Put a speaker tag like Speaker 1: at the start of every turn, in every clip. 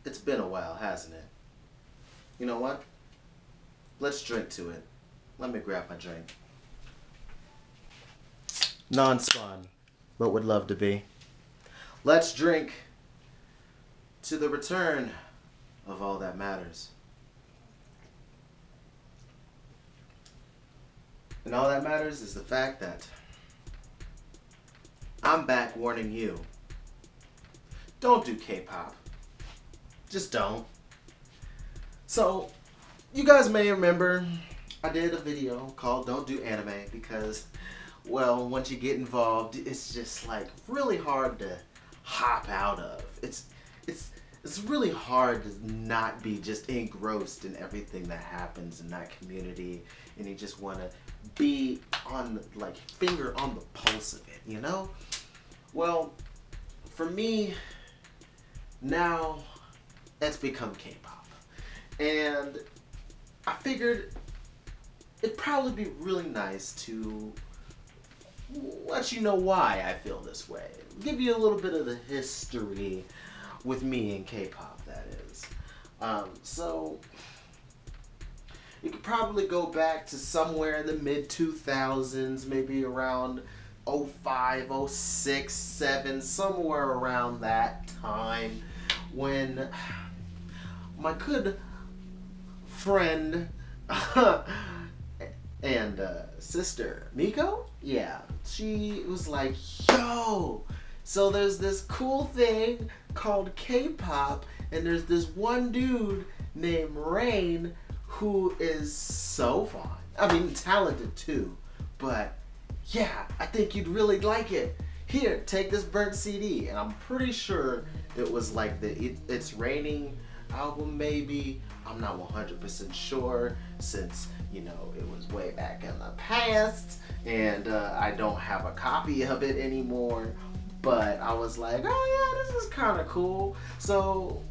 Speaker 1: It's been a while, hasn't it? You know what? Let's drink to it. Let me grab my drink. Non-spun, but would love to be. Let's drink to the return of all that matters. And all that matters is the fact that I'm back warning you. Don't do K-pop. Just don't. So, you guys may remember I did a video called Don't Do Anime because, well, once you get involved, it's just like really hard to hop out of. It's really hard to not be just engrossed in everything that happens in that community, and you just want to be on, like, finger on the pulse of it, you know? Well, for me, now it's become K-pop, and I figured it'd probably be really nice to let you know why I feel this way. Give you a little bit of the history with me and K-pop, that is. So, you could probably go back to somewhere in the mid-2000s, maybe around 05, 06, 07, somewhere around that time, when my good friend and sister, Miko? Yeah, she was like, yo, so there's this cool thing called K-pop, and there's this one dude named Rain who is so fun. I mean, talented too, but yeah, I think you'd really like it. Here, take this burnt CD. And I'm pretty sure it was like the It's Raining album, maybe. I'm not 100% sure, since, you know, it was way back in the past and I don't have a copy of it anymore. But I was like, oh yeah, this is kind of cool. So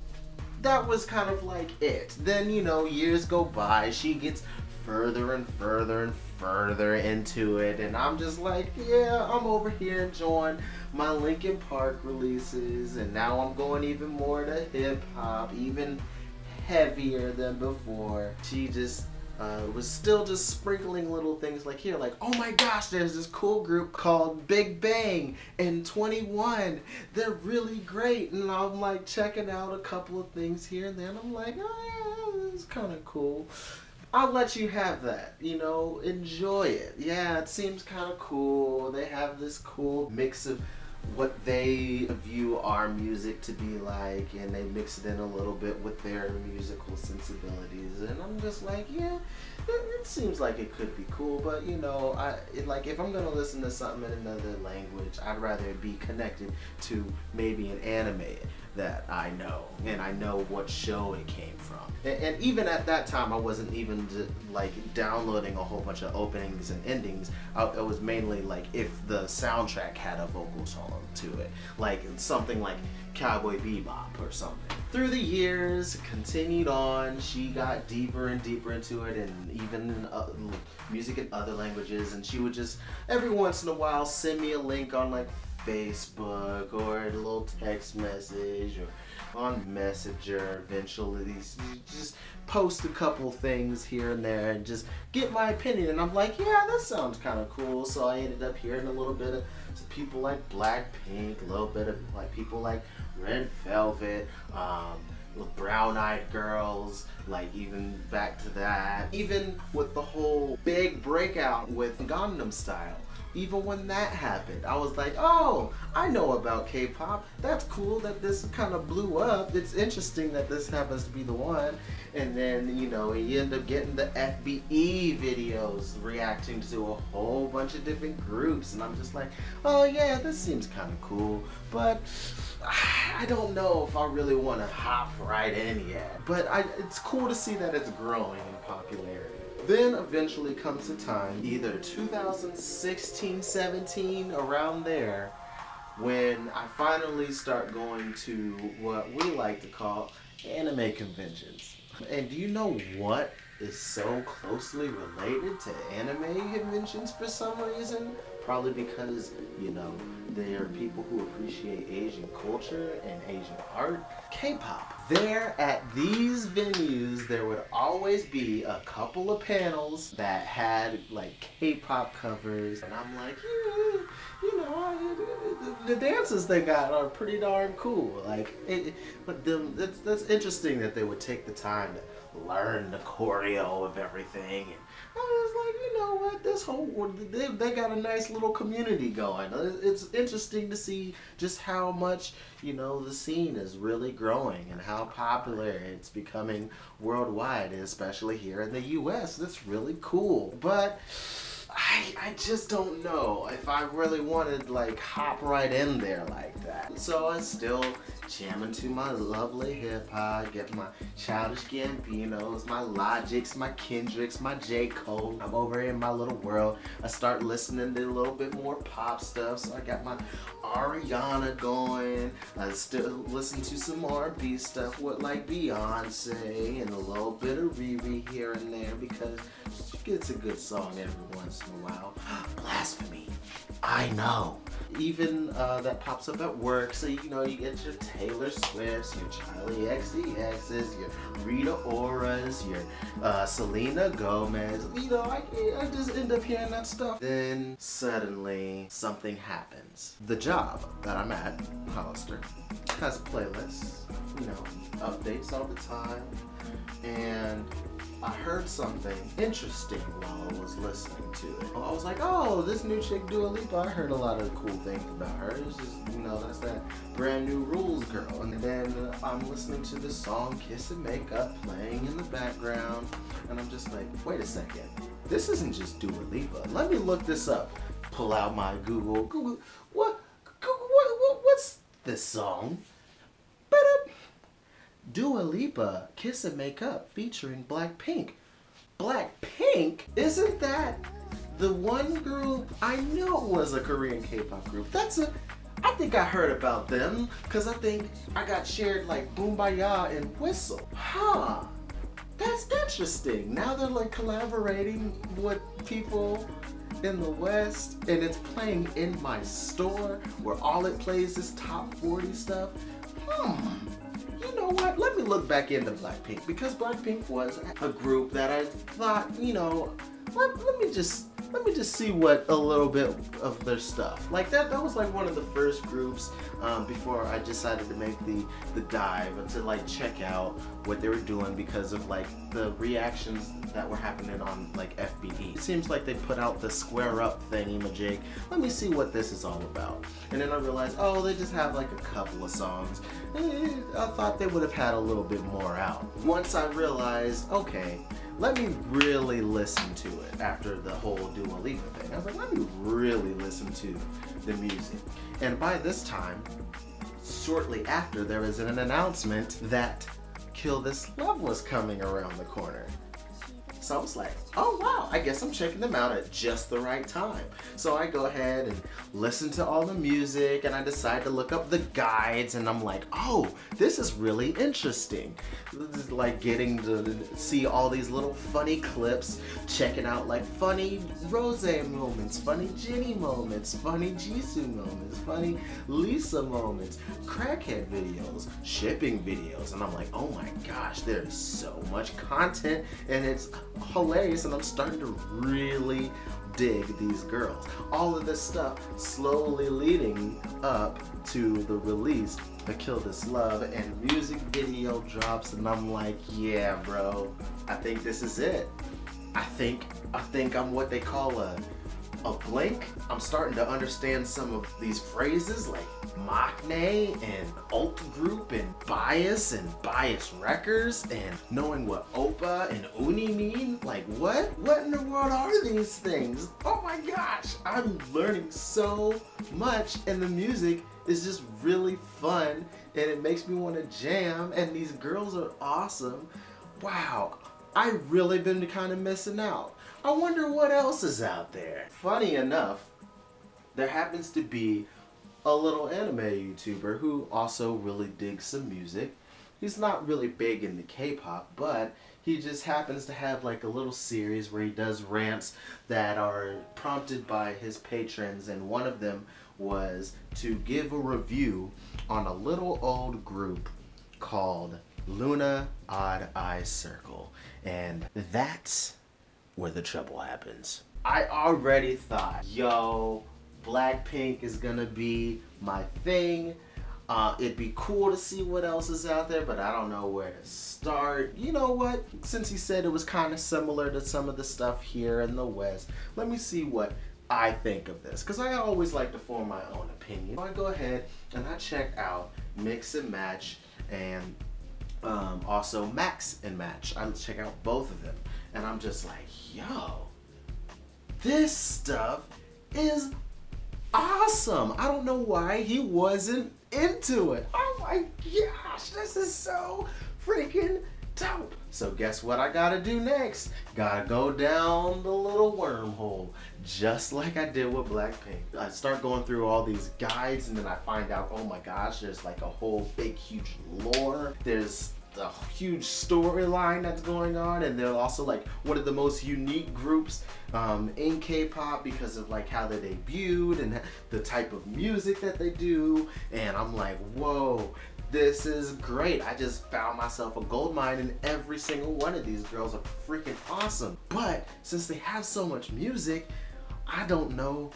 Speaker 1: that was kind of like it. Then, you know, years go by, she gets further and further and further into it, and I'm just like, yeah, I'm over here enjoying my Linkin Park releases, and now I'm going even more to hip hop, even heavier than before. She just was still just sprinkling little things like here, like, oh my gosh, there's this cool group called Big Bang and 21. They're really great. And I'm like checking out a couple of things here and then. I'm like, oh yeah, it's kind of cool. I'll let you have that, you know, enjoy it. Yeah, it seems kind of cool. They have this cool mix of what they view our music to be like, and they mix it in a little bit with their musical sensibilities, and I'm just like, yeah, it seems like it could be cool, but you know, like if I'm gonna listen to something in another language, I'd rather it be connected to maybe an anime that I know, and I know what show it came from. And even at that time, I wasn't even like downloading a whole bunch of openings and endings. It was mainly like if the soundtrack had a vocal song to it, like something like Cowboy Bebop or something. Through the years, continued on, she got deeper and deeper into it, and even music in other languages, and she would just every once in a while send me a link on like Facebook or a little text message or on Messenger. Eventually just post a couple things here and there and just get my opinion, and I'm like, yeah, that sounds kind of cool. So I ended up hearing a little bit of some people like Blackpink, a little bit of like people like Red Velvet, Brown Eyed Girls, like even back to that, even with the whole big breakout with Gangnam Style. Even when that happened, I was like, oh, I know about K-pop. That's cool that this kind of blew up. It's interesting that this happens to be the one. And then, you know, you end up getting the FBE videos reacting to a whole bunch of different groups. And I'm just like, oh yeah, this seems kind of cool. But I don't know if I really want to hop right in yet. But it's cool to see that it's growing in popularity. Then eventually comes a time, either 2016, 17, around there, when I finally start going to what we like to call anime conventions. And do you know what is so closely related to anime conventions for some reason? Probably because, you know, they are people who appreciate Asian culture and Asian art. K-pop. There at these venues, there would always be a couple of panels that had like K-pop covers, and I'm like, yeah, you know, the dances they got are pretty darn cool. Like, but them, that's interesting that they would take the time to learn the choreo of everything. And I was like, you know what, this whole, they got a nice little community going. It's interesting to see just how much, you know, the scene is really growing and how popular it's becoming worldwide, especially here in the US. That's really cool. But I just don't know if I really wanted to like hop right in there like that. So I still jamming to my lovely hip hop, get my Childish Gambinos, my Logics, my Kendricks, my J. Cole. I'm over here in my little world. I start listening to a little bit more pop stuff, so I got my Ariana going. I still listen to some R&B stuff with like Beyonce and a little bit of Riri here and there because she gets a good song every once in a while. Blasphemy. I know. Even that pops up at work, so you know you get your Taylor Swifts, your Charlie XCXs, your Rita Oras, your Selena Gomez. You know, I just end up hearing that stuff. Then suddenly something happens. The job that I'm at, Hollister, has playlists, you know, updates all the time, and I heard something interesting while I was listening to it. I was like, oh, this new chick Dua Lipa, I heard a lot of cool things about her. It's just, you know, that's that brand new Rules girl. And then I'm listening to this song, Kiss and Make Up, playing in the background. And I'm just like, wait a second. This isn't just Dua Lipa. Let me look this up. Pull out my Google. What's this song? Dua Lipa, Kiss and Make Up, featuring Blackpink. Blackpink? Isn't that the one group I knew was a Korean K-pop group? I think I heard about them, because I think I got shared like Boombayah and Whistle. Huh, that's interesting. Now they're like collaborating with people in the West, and it's playing in my store where all it plays is top 40 stuff. You know what? Let me look back into Blackpink, because Blackpink was a group that I thought, you know, let me just see what a little bit of their stuff. Like that was like one of the first groups before I decided to make the dive to like check out what they were doing because of like the reactions that were happening on like FBE. It seems like they put out the square up thingy-majig. Let me see what this is all about. And then I realized, oh, they just have like a couple of songs. I thought they would have had a little bit more out. Once I realized, okay, let me really listen to it after the whole Dua Lipa thing. I was like, let me really listen to the music. And by this time, shortly after, there was an announcement that Kill This Love was coming around the corner. So I was like, oh wow, I guess I'm checking them out at just the right time. So I go ahead and listen to all the music, and I decide to look up the guides, and I'm like, oh, this is really interesting. This is like getting to see all these little funny clips, checking out like funny Rose moments, funny Jennie moments, funny Jisoo moments, funny Lisa moments, crackhead videos, shipping videos, and I'm like, oh my gosh, there's so much content, and it's hilarious, and I'm starting to really dig these girls. All of this stuff slowly leading up to the release of Kill This Love, and music video drops, and I'm like, yeah, bro, I think this is it. I think I'm what they call a blink. I'm starting to understand some of these phrases like Maknae and alt group and bias wreckers, and knowing what Oppa and Uni mean. Like what in the world are these things? Oh my gosh, I'm learning so much, and the music is just really fun, and it makes me want to jam, and these girls are awesome. Wow, I've really been kind of missing out. I wonder what else is out there. Funny enough, there happens to be a little anime YouTuber who also really digs some music. He's not really big into K-pop, but he just happens to have like a little series where he does rants that are prompted by his patrons, and one of them was to give a review on a little old group called Luna Odd Eye Circle. And that's where the trouble happens. I already thought, yo, Blackpink is gonna be my thing. It'd be cool to see what else is out there, but I don't know where to start. You know what? Since he said it was kind of similar to some of the stuff here in the West, let me see what I think of this, because I always like to form my own opinion. So I go ahead and I check out Mix and Match and also Max and Match. I check out both of them, and I'm just like, yo, this stuff is awesome. I don't know why he wasn't into it. Oh my gosh, this is so freaking dope. So guess what I gotta do next? Gotta go down the little wormhole, just like I did with Blackpink. I start going through all these guides, and then I find out, oh my gosh, there's like a whole big huge lore. There's a huge storyline that's going on, and they're also like one of the most unique groups in K-pop because of like how they debuted and the type of music that they do. And I'm like, whoa, this is great. I just found myself a gold mine, and every single one of these girls are freaking awesome. But since they have so much music, I don't know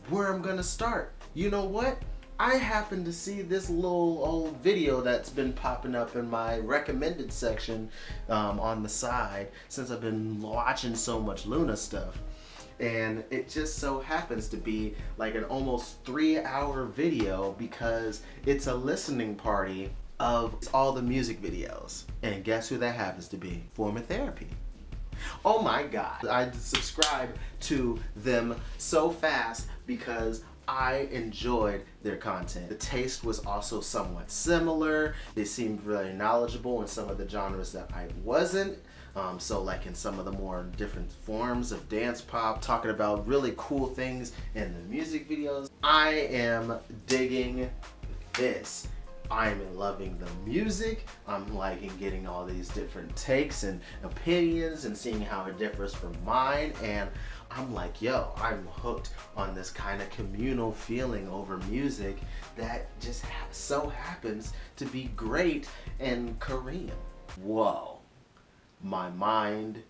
Speaker 1: where I'm gonna start. You know what? I happened to see this little old video that's been popping up in my recommended section on the side since I've been watching so much Luna stuff. And it just so happens to be like an almost 3-hour video because it's a listening party of all the music videos. And guess who that happens to be? Former Therapy. Oh my God. I subscribe to them so fast because I enjoyed their content. The taste was also somewhat similar. They seemed very knowledgeable in some of the genres that I wasn't. So like in some of the more different forms of dance pop, talking about really cool things in the music videos. I am digging this. I'm loving the music. I'm liking getting all these different takes and opinions and seeing how it differs from mine. And I'm like, yo, I'm hooked on this kind of communal feeling over music that just so happens to be great in Korean. Whoa, my mind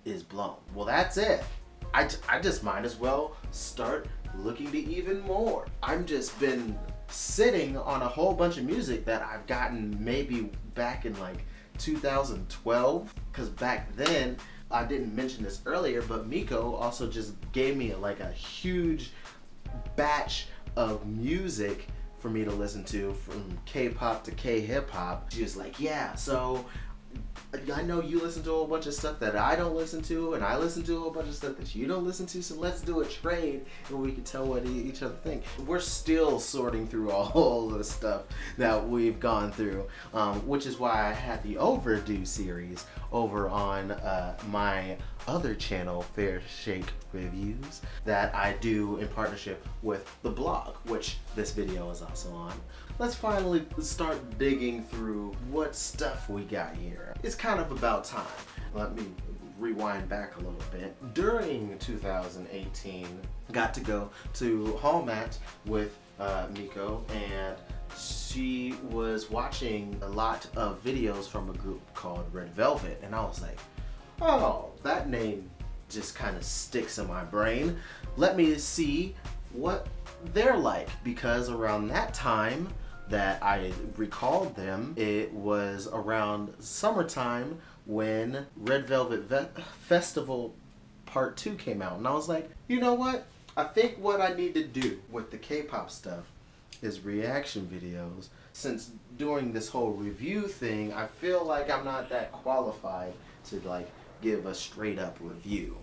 Speaker 1: is blown. Well, that's it. I just might as well start looking to even more. I've just been sitting on a whole bunch of music that I've gotten maybe back in like 2012, because back then, I didn't mention this earlier, but Miko also just gave me like a huge batch of music for me to listen to, from K-pop to K-hip hop. She was like, yeah, so I know you listen to a whole bunch of stuff that I don't listen to, and I listen to a whole bunch of stuff that you don't listen to, so let's do a trade and we can tell what each other think. We're still sorting through all of the stuff that we've gone through, which is why I had the Overdue series over on my other channel, Fair Shake Reviews, that I do in partnership with the blog, which this video is also on. Let's finally start digging through what stuff we got here. It's kind of about time. Let me rewind back a little bit. During 2018, got to go to Hallmat with Miko, and she was watching a lot of videos from a group called Red Velvet, and I was like, oh, that name just kind of sticks in my brain. Let me see what they're like, because around that time that I recalled them, it was around summertime when Red Velvet Festival Part 2 came out, and I was like, you know what? I think what I need to do with the K-pop stuff is reaction videos. Since doing this whole review thing, I feel like I'm not that qualified to like give a straight up review.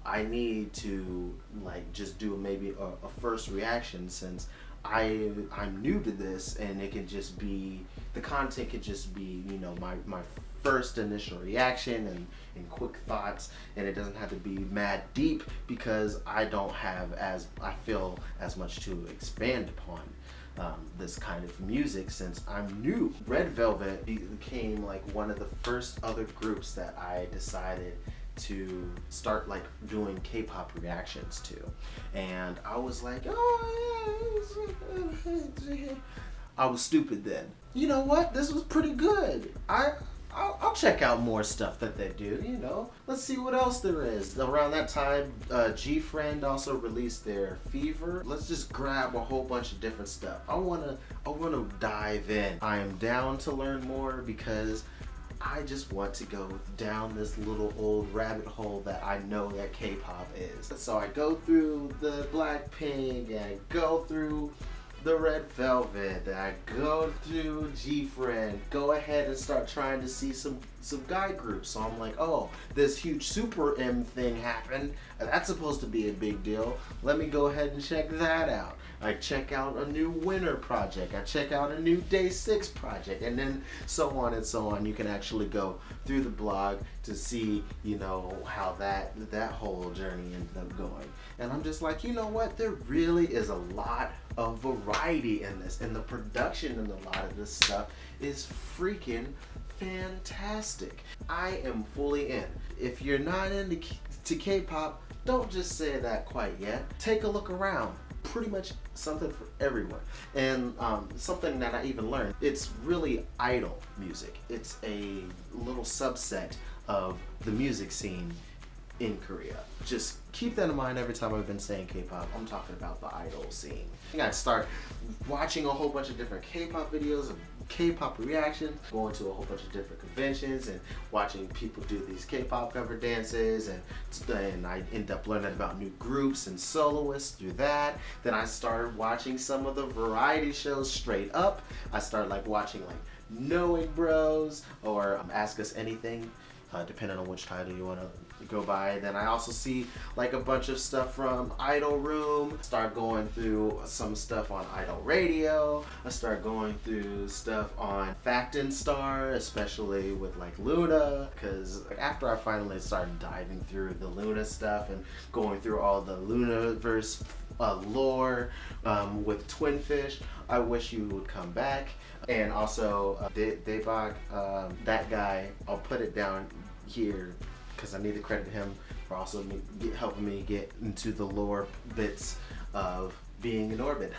Speaker 1: I need to like just do maybe a first reaction, since I'm new to this, and it can just be, the content could just be, you know, my first initial reaction and quick thoughts, and it doesn't have to be mad deep because I don't have I feel as much to expand upon. this kind of music since I'm new. Red Velvet became like one of the first other groups that I decided to start like doing K-pop reactions to, and I was like, oh yeah, I was stupid then. You know what? This was pretty good. I'll check out more stuff that they do, you know. Let's see what else there is. Around that time, G-Friend also released their Fever. Let's just grab a whole bunch of different stuff. I wanna dive in. I am down to learn more because I just want to go down this little old rabbit hole that I know that K-pop is. So I go through the Blackpink, and I go through the Red Velvet, I go through G-Friend, go ahead and start trying to see some guy groups. So I'm like, oh, this huge Super M thing happened. That's supposed to be a big deal. Let me go ahead and check that out. I check out a new Winter project. I check out a new Day 6 project, and then so on and so on. You can actually go through the blog to see, you know, how that whole journey ended up going. And I'm just like, you know what? There really is a lot of variety in this, and the production in a lot of this stuff is freaking fantastic. I am fully in. If you're not into K-pop, don't just say that quite yet. Take a look around. Pretty much something for everyone. And something that I even learned, it's really idol music. It's a little subset of the music scene in Korea. Just keep that in mind every time I've been saying K-pop. I'm talking about the idol scene. I start watching a whole bunch of different K-pop videos and K-pop reactions, going to a whole bunch of different conventions and watching people do these K-pop cover dances, and I end up learning about new groups and soloists through that. Then I started watching some of the variety shows straight up. I started like watching like Knowing Bros or Ask Us Anything, depending on which title you want to go by. Then I also see like a bunch of stuff from Idol Room. Start going through some stuff on Idol Radio. I start going through stuff on Fact and Star, especially with like Luna, because after I finally started diving through the Luna stuff and going through all the Lunaverse lore with Twinfish, I Wish You Would Come Back, and also Daebak, that guy, I'll put it down here because I need to credit him for also helping me get into the lore bits of being in orbit.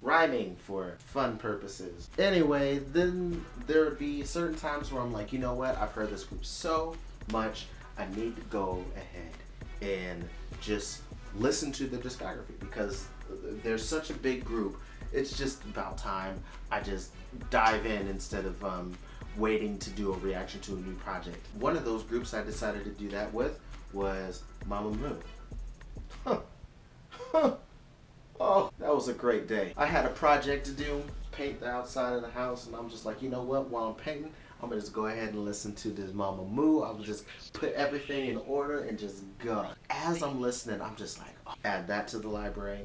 Speaker 1: Rhyming for fun purposes. Anyway, then there would be certain times where I'm like, you know what, I've heard this group so much, I need to go ahead and just listen to the discography because they're such a big group. It's just about time I just dive in instead of waiting to do a reaction to a new project. One of those groups I decided to do that with was Mamamoo. Oh, that was a great day. I had a project to do, paint the outside of the house, and I'm just like, you know what, while I'm painting, I'm gonna just go ahead and listen to this Mamamoo. I'll just put everything in order and just go. As I'm listening, I'm just like, oh, add that to the library.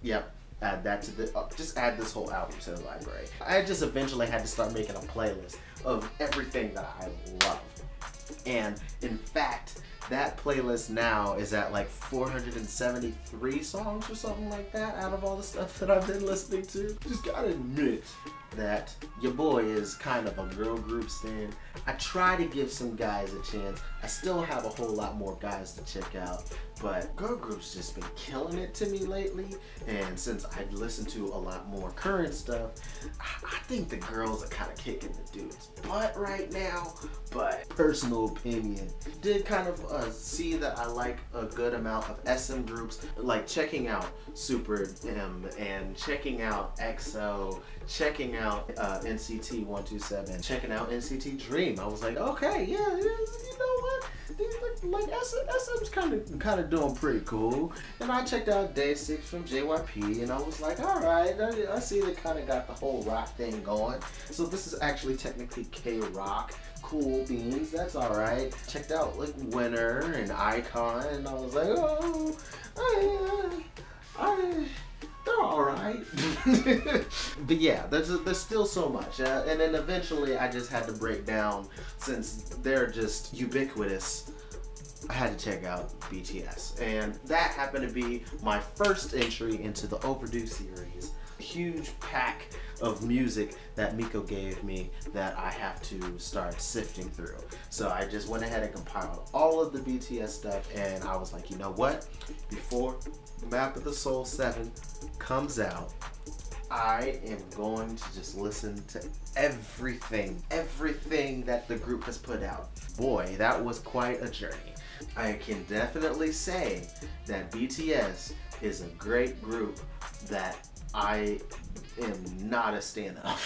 Speaker 1: Yep. Add that to the, just add this whole album to the library. I just eventually had to start making a playlist of everything that I love. And in fact, that playlist now is at like 473 songs or something like that out of all the stuff that I've been listening to. Just gotta admit that your boy is kind of a girl group stan. I try to give some guys a chance. I still have a whole lot more guys to check out, but girl groups just been killing it to me lately. And since I listen to a lot more current stuff, I think the girls are kind of kicking the dudes' butt right now. But personal opinion, did kind of see that I like a good amount of SM groups, like checking out Super M and checking out EXO, checking out NCT 127, checking out NCT Dream. I was like, okay, yeah, you know what? Like SM's kind of doing pretty cool. And I checked out Day 6 from JYP, and I was like, all right, I see they kind of got the whole rock thing going. So this is actually technically K-rock. Cool beans, that's all right. Checked out like Winter and Icon, and I was like, oh, they're all right. But yeah, there's still so much, and then eventually I just had to break down, since they're just ubiquitous, I had to check out BTS, and that happened to be my first entry into the Overdue series. huge pack of music that Miko gave me that I have to start sifting through. So I just went ahead and compiled all of the BTS stuff, and I was like, you know what? Before Map of the Soul 7 comes out, I am going to just listen to everything that the group has put out. Boy, that was quite a journey. I can definitely say that BTS is a great group that I am not a stan of.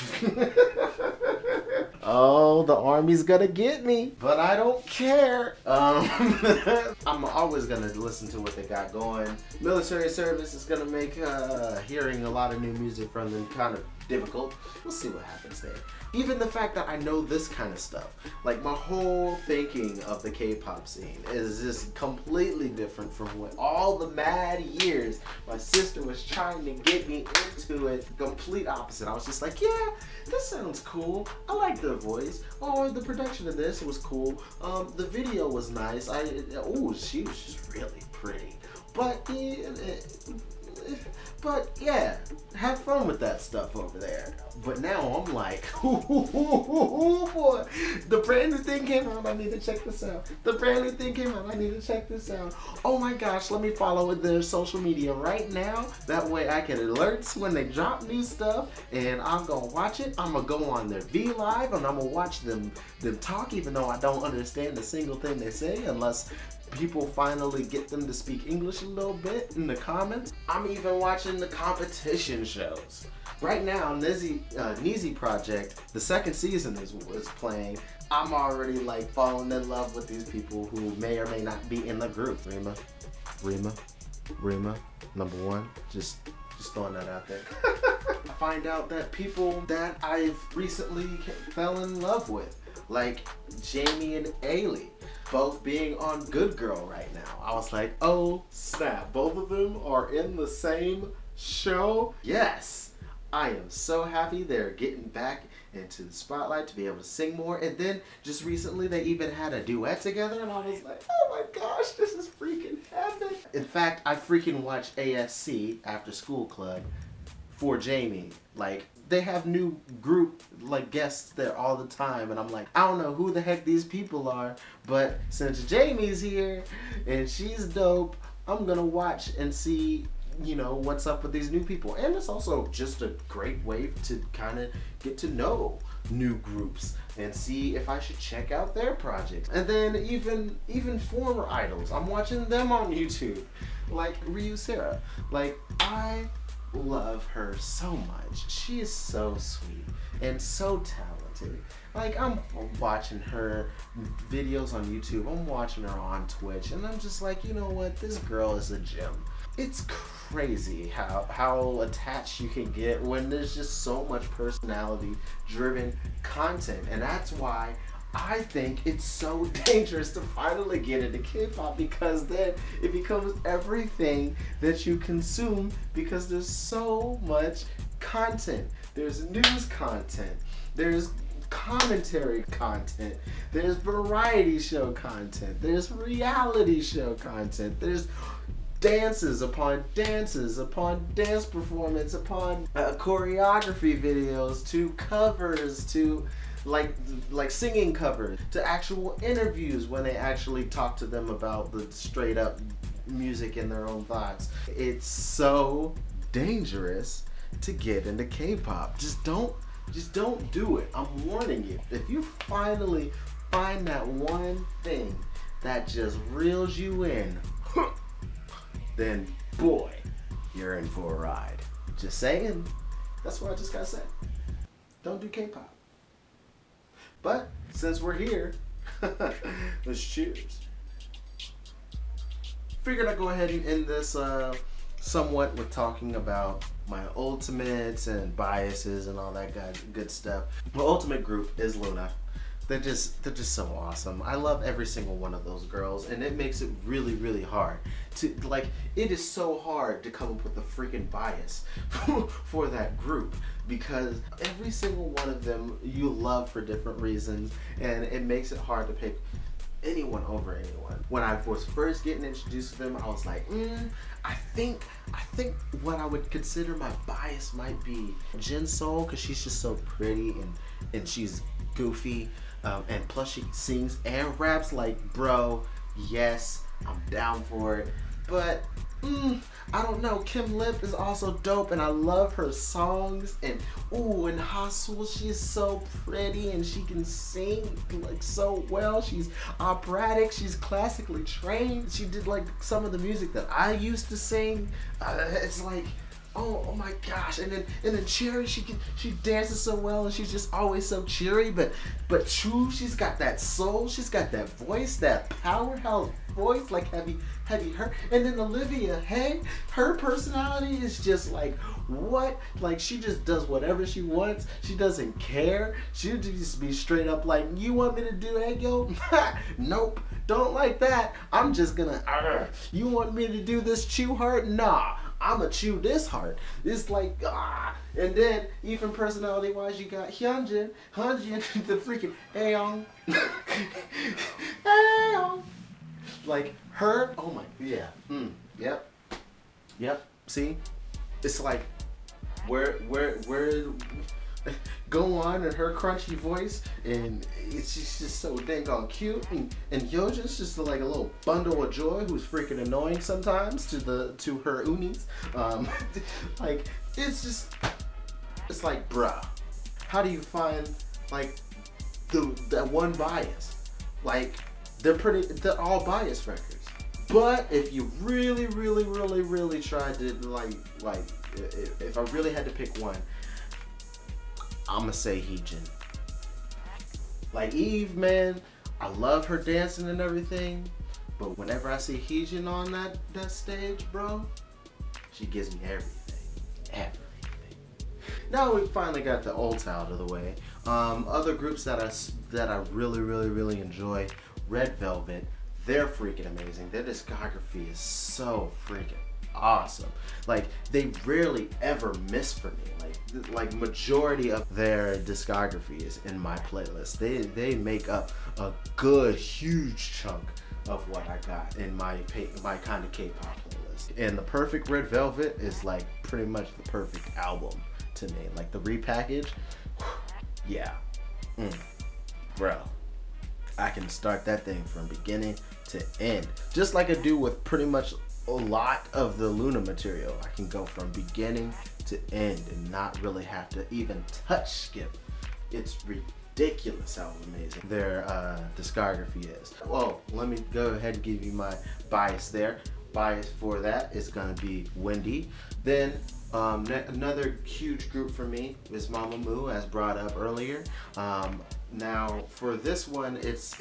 Speaker 1: Oh, the army's gonna get me, but I don't care. I'm always gonna listen to what they got going. Military service is gonna make hearing a lot of new music from them kind of difficult. We'll see what happens there. Even the fact that I know this kind of stuff, like my whole thinking of the K-pop scene is just completely different from what all the mad years my sister was trying to get me into it. Complete opposite. I was just like, yeah, this sounds cool. I like the voice. Oh, the production of this was cool. The video was nice. Oh, she was just really pretty. But yeah, have fun with that stuff over there. But now I'm like, ooh, boy, the brand new thing came out, I need to check this out. The brand new thing came out, I need to check this out. Oh my gosh, let me follow their social media right now. That way I get alerts when they drop new stuff, and I'm gonna watch it. I'm gonna go on their V Live, and I'm gonna watch them talk, even though I don't understand a single thing they say, unless people finally get them to speak English a little bit in the comments. I'm even watching the competition shows. Right now, Neezy Project, the second season is playing. I'm already like falling in love with these people who may or may not be in the group. Rima, number one. Just throwing that out there. I find out that people that I've recently fell in love with, like Jamie and Ailey, both being on Good Girl right now. I was like, oh snap, both of them are in the same show? Yes! I am so happy they're getting back into the spotlight to be able to sing more. And then just recently they even had a duet together, and I was like, oh my gosh, this is freaking heaven. In fact, I freaking watch ASC, After School Club, for Jamie. Like, they have new group like guests there all the time, and I'm like, I don't know who the heck these people are, but since Jamie's here and she's dope, I'm gonna watch and see, you know, what's up with these new people. And it's also just a great way to kind of get to know new groups and see if I should check out their projects. And then even former idols, I'm watching them on YouTube, like Ryu Sarah. Like, I love her so much. She is so sweet and so talented. Like, I'm watching her videos on YouTube, I'm watching her on Twitch, and I'm just like, you know what, this girl is a gem. It's crazy how attached you can get when there's just so much personality driven content. And that's why I think it's so dangerous to finally get into K-pop, because then it becomes everything that you consume, because there's so much content. There's news content, there's commentary content, there's variety show content, there's reality show content, there's dances upon dance performance, upon choreography videos, to covers, to like singing covers, to actual interviews when they actually talk to them about the straight up music and their own thoughts. It's so dangerous to get into K-pop. Just don't do it. I'm warning you. If you finally find that one thing that just reels you in, then boy, you're in for a ride. Just saying. That's what I just gotta say. Don't do K-pop. But since we're here, let's cheers. Figured I'd go ahead and end this somewhat with talking about my ultimates and biases and all that good stuff. My ultimate group is Luna. They're just so awesome. I love every single one of those girls, and it makes it really, really hard to, like, it is so hard to come up with a freaking bias for that group, because every single one of them you love for different reasons, and it makes it hard to pick anyone over anyone. When I was first getting introduced to them, I was like, I think what I would consider my bias might be Jin Soul, because she's just so pretty and she's goofy, and plus she sings and raps. Like, bro, yes, I'm down for it. But I don't know. Kim Lip is also dope, and I love her songs. And and Hasul, she is so pretty, and she can sing like so well. She's operatic. She's classically trained. She did like some of the music that I used to sing. It's like, oh my gosh. And then Cherry, she dances so well, and she's just always so cheery. But True, she's got that soul. She's got that voice, that powerhouse voice, like heavy her. And then Olivia, hey, her personality is just like, what? Like, she just does whatever she wants. She doesn't care. She'll just be straight up like, you want me to do eggo? Nope, don't like that. I'm just gonna, you want me to do this chew heart? Nah, I'ma chew this heart. It's like, And then, even personality-wise, you got Hyunjin, the freaking Aeon. Aeon. Like, her, oh my, yeah, yep, see? It's like, where, go on, and her crunchy voice, and she's just so dang on cute, and Yojin's just like a little bundle of joy who's freaking annoying sometimes to her unis. Like, it's like, bruh, how do you find like that one bias? Like, they're all bias records. But if you really tried to like if I really had to pick one, I'ma say Heejin. Like, Eve, man, I love her dancing and everything, but whenever I see Heejin on that stage, bro, she gives me everything. Now we finally got the Ulta out of the way. Other groups that I really enjoy, Red Velvet. They're freaking amazing. Their discography is so freaking awesome. Like, they rarely ever miss for me. Like majority of their discography is in my playlist. They make up a good huge chunk of what I got in my kind of K-pop playlist. And The Perfect Red Velvet is like pretty much the perfect album to me. Like, the repackage, yeah, bro, I can start that thing from beginning to end, just like I do with pretty much a lot of the Luna material. I can go from beginning to end and not really have to even touch skip. It's ridiculous how amazing their discography is. Well, let me go ahead and give you my bias there. Bias for that is gonna be Wendy. Then another huge group for me is Mamamoo, as brought up earlier. Now for this one, it's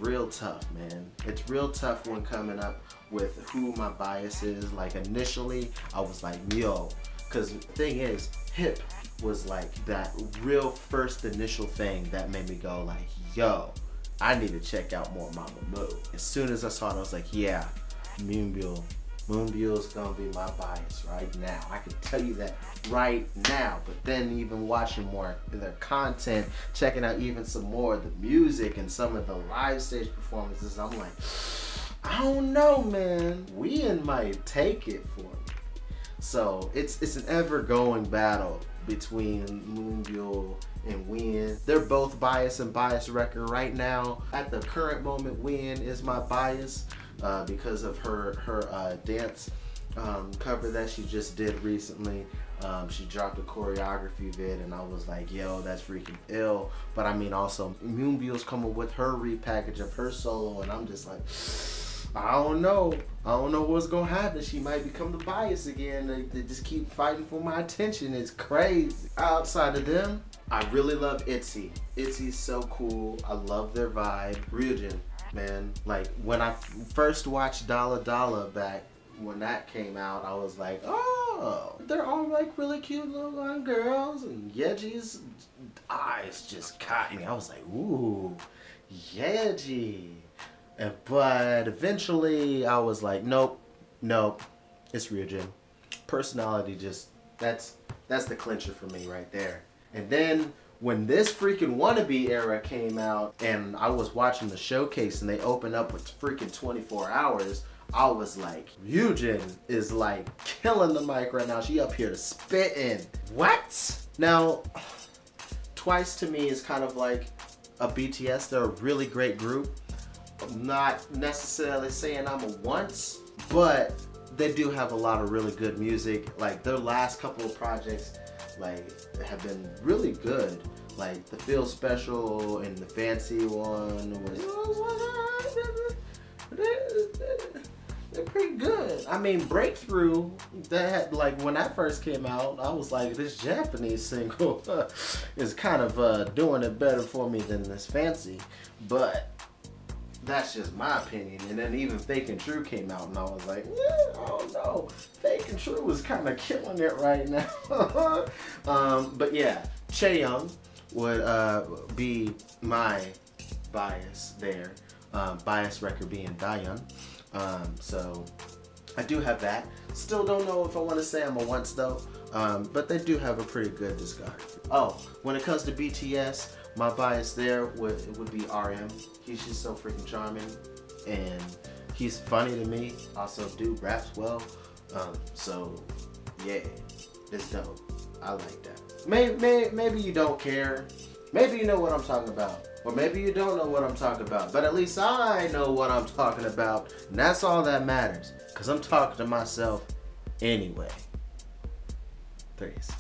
Speaker 1: real tough, man. It's real tough when coming up with who my bias is. Like, initially, I was like, yo, because the thing is, Hip was like that real first initial thing that made me go like, yo, I need to check out more Mamamoo. As soon as I saw it, I was like, yeah, Moonbyul's gonna be my bias right now. I can tell you that right now. But then even watching more of their content, checking out even some more of the music and some of the live stage performances, I'm like, I don't know, man. Wien might take it for me. So it's an ever-going battle between Moonbyul and Wien. They're both bias and bias record right now. At the current moment, Wien is my bias. Because of her dance cover that she just did recently. She dropped a choreography vid, and I was like, yo, that's freaking ill. But I mean, also, Moonbyul's coming with her repackage of her solo, and I'm just like, I don't know what's gonna happen. She might become the bias again. They just keep fighting for my attention. It's crazy. Outside of them, I really love ITZY. ITZY's so cool. I love their vibe. Ryujin, man, like, when I first watched Dalla Dalla back when that came out, I was like, oh, they're all like really cute little young girls, and Yeji's eyes just caught me. I was like, ooh, Yeji. But eventually I was like, nope, it's Ryujin. Personality, just that's the clincher for me right there. And then when this freaking Wannabe era came out and I was watching the showcase and they opened up with freaking 24 hours, I was like, Yujin is like killing the mic right now. She up here to spitting. What? Now, Twice to me is kind of like a BTS. They're a really great group. I'm not necessarily saying I'm a once, but they do have a lot of really good music. Like their last couple of projects like have been really good. Like the Feel Special and the Fancy one was they're pretty good. I mean, Breakthrough, that like when that first came out, I was like, this Japanese single is kind of doing it better for me than this Fancy, but that's just my opinion. And then even Fake and True came out, and I was like, yeah, I don't know. Fake and True was kind of killing it right now. But yeah, Chaeyoung would be my bias there. Bias record being Daeyeon. So I do have that. Still don't know if I want to say I'm a once though, but they do have a pretty good discography. Oh, when it comes to BTS, my bias there would be RM. He's just so freaking charming, and he's funny to me. Also, dude raps well. So yeah, it's dope. I like that. Maybe you don't care. Maybe you know what I'm talking about. Or maybe you don't know what I'm talking about. But at least I know what I'm talking about. And that's all that matters. Because I'm talking to myself anyway. Threes.